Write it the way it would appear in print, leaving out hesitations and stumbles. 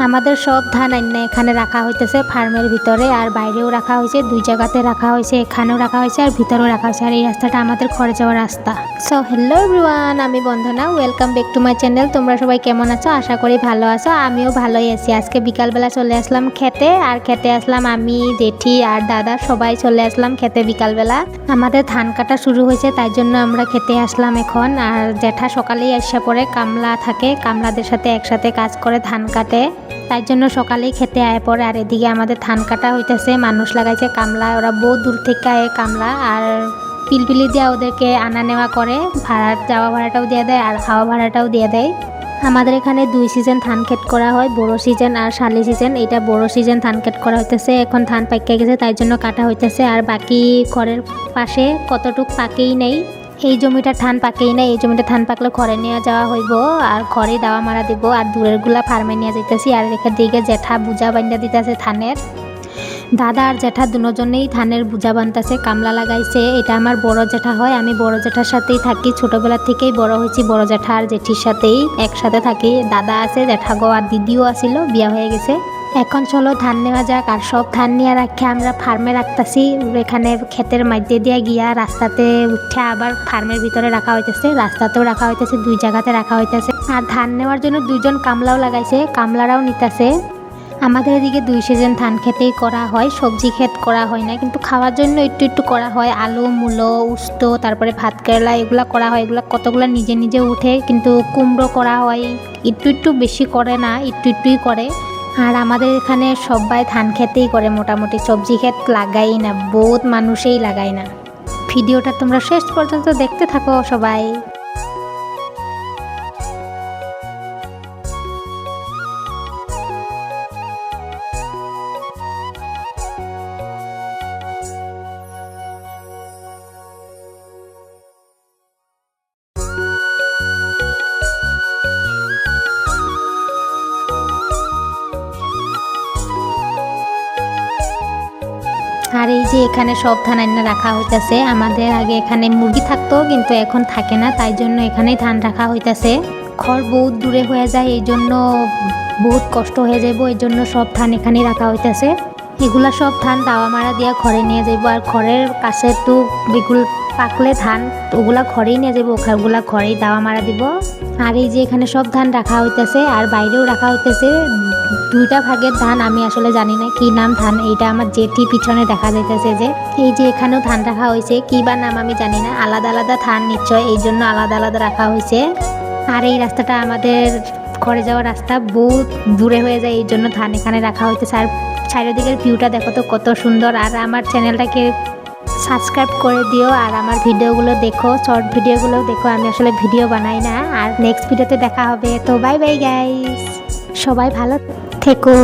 আমাদের সব ধান আইনা এখানে রাখা হইতেছে ফার্মের ভিতরে, আর বাইরেও রাখা হয়েছে, দুই জায়গাতে রাখা হয়েছে, এখানেও রাখা হয়েছে আর ভিতরেও রাখা হয়েছে। আর এই রাস্তাটা আমাদের ঘরে যাওয়ার রাস্তা। সো হ্যালো এভরিওয়ান, আমি Bandhana, welcome back to my channel. তোমরা সবাই কেমন আছো? আশা করি ভালো আছো। আমিও ভালোই আছি। আজকে বিকালবেলা চলে আসলাম খেতে, আর খেতে আসলাম আমি, জেঠি আর দাদা, সবাই চলে আসলাম খেতে বিকালবেলা। আমাদের ধান কাটা শুরু হয়েছে, তাই জন্য আমরা খেতে আসলাম এখন। আর জেঠা সকালেই আসা পরে, কামলা থাকে, কামলাদের সাথে একসাথে কাজ করে ধান কাটে, তাই জন্য সকালেই খেতে আয় পড়ে। আর এদিকে আমাদের ধান কাটা হইতেছে, মানুষ লাগাইছে কামলা, ওরা বহু দূর থেকে আয় কামলা, আর পিলপিলি দিয়ে ওদেরকে আনা নেওয়া করে, ভাড়া যাওয়া ভাড়াটাও দিয়ে দেয় আর খাওয়া ভাড়াটাও দিয়ে দেয়। আমাদের এখানে 2 সিজন ধান ক্ষেত করা হয়, বড় সিজন আর শালি সিজন। এটা বড় সিজন ধান ক্ষেত করা হইতেছে, এখন ধান পাইকে গেছে তাই জন্য কাটা হইতেছে। আর বাকি ঘরের পাশে কতটুক পাকেই নেই, এই জমিটা ধান পাকেই না, এই জমিটা ধান পাকলে ঘরে নিয়ে যাওয়া হইব আর ঘরে দাওয়া মারা দিব। আর দূরের গুলা ফার্মে নিয়ে যাইতেছি। আর এখান দিকে জেঠা বুঝা বান্ধা দিতেছে ধানের। দাদা আর জেঠা দুজনেই ধানের বুঝা বানতেছে, কামলা লাগাইছে। এটা আমার বড় জেঠা হয়, আমি বড় জেঠার সাথেই থাকি, ছোটবেলা থেকেই বড় হয়েছি বড় জেঠা আর জেঠির সাথেই একসাথে থাকি। দাদা আছে, জেঠা গো আর দিদিও আসিল, বিয়া হয়ে গেছে। এখন চলো ধান নেওয়া যাক। আর সব ধান নিয়ে রাখে আমরা ফার্মে রাখতেছি, এখানে ক্ষেতের মধ্যে দিয়ে গিয়া রাস্তাতে উঠে আবার ফার্মের ভিতরে রাখা হইতেছে, রাস্তাতেও রাখা হইতেছে, দুই জায়গাতে রাখা হইতেছে। আর ধান নেওয়ার জন্য 2জন কামলাও লাগাইছে, কামলারাও নিতেছে। আমাদের এদিকে 2 সিজন ধান খেতেই করা হয়, সবজি ক্ষেত করা হয় না, কিন্তু খাওয়ার জন্য একটু একটু করা হয়। আলু, মূলো, উস্ত, তারপরে ভাত কেরেলা, এগুলা করা হয়। এগুলা কতগুলো নিজে নিজে উঠে, কিন্তু কুমড়ো করা হয়, একটু একটু, বেশি করে না, একটু একটুই করে। আর আমাদের এখানে সবাই ধান খেতেই করে, মোটামুটি সবজি ক্ষেত লাগাই না, বহুত মানুষই লাগায় না। ভিডিওটা তোমরা শেষ পর্যন্ত দেখতে থাকো সবাই। আর এই যে এখানে সব ধান এনে রাখা হইতাছে। আমাদের আগে এখানে মুরগি থাকতো, কিন্তু এখন থাকে না, তাই জন্য এখানেই ধান রাখা হইতাছে। ঘর বহুত দূরে হয়ে যায়, এই জন্য বহুত কষ্ট হয়ে যাইব, এই জন্য সব ধান এখানেই রাখা হইতাছে। এগুলা সব ধান দাওয়া মারা দিয়া ঘরে নিয়ে যাইব। আর ঘরের কাছে তো এগুলো পাকলে ধান, ওগুলা ঘরেই নিয়ে যাবো, ওগুলা ঘরেই দাওয়া মারা দিব। আর এই যে এখানে সব ধান রাখা হইতেছে, আর বাইরেও রাখা হইতেছে 2টা ভাগের ধান। আমি আসলে জানি না কি নাম ধান, এইটা আমার জেঠি পিছনে দেখা যাইতেছে যে এই যে এখানেও ধান রাখা হয়েছে, কি বা নাম আমি জানি না, আলাদা আলাদা ধান নিশ্চয়, এই জন্য আলাদা আলাদা রাখা হয়েছে। আর এই রাস্তাটা আমাদের ঘরে যাওয়ার রাস্তা, বহুত দূরে হয়ে যায়, এই জন্য ধান এখানে রাখা হইতেছে। আর চারিদিকের ভিউটা দেখো তো কত সুন্দর। আর আমার চ্যানেলটাকে সাবস্ক্রাইব করে দিও, আর আমার ভিডিওগুলো দেখো, শর্ট ভিডিওগুলো দেখো, আমি আসলে ভিডিও বানাই না। আর নেক্সট ভিডিওতে দেখা হবে, তো বাই বাই গাইস, সবাই ভালো থেকো।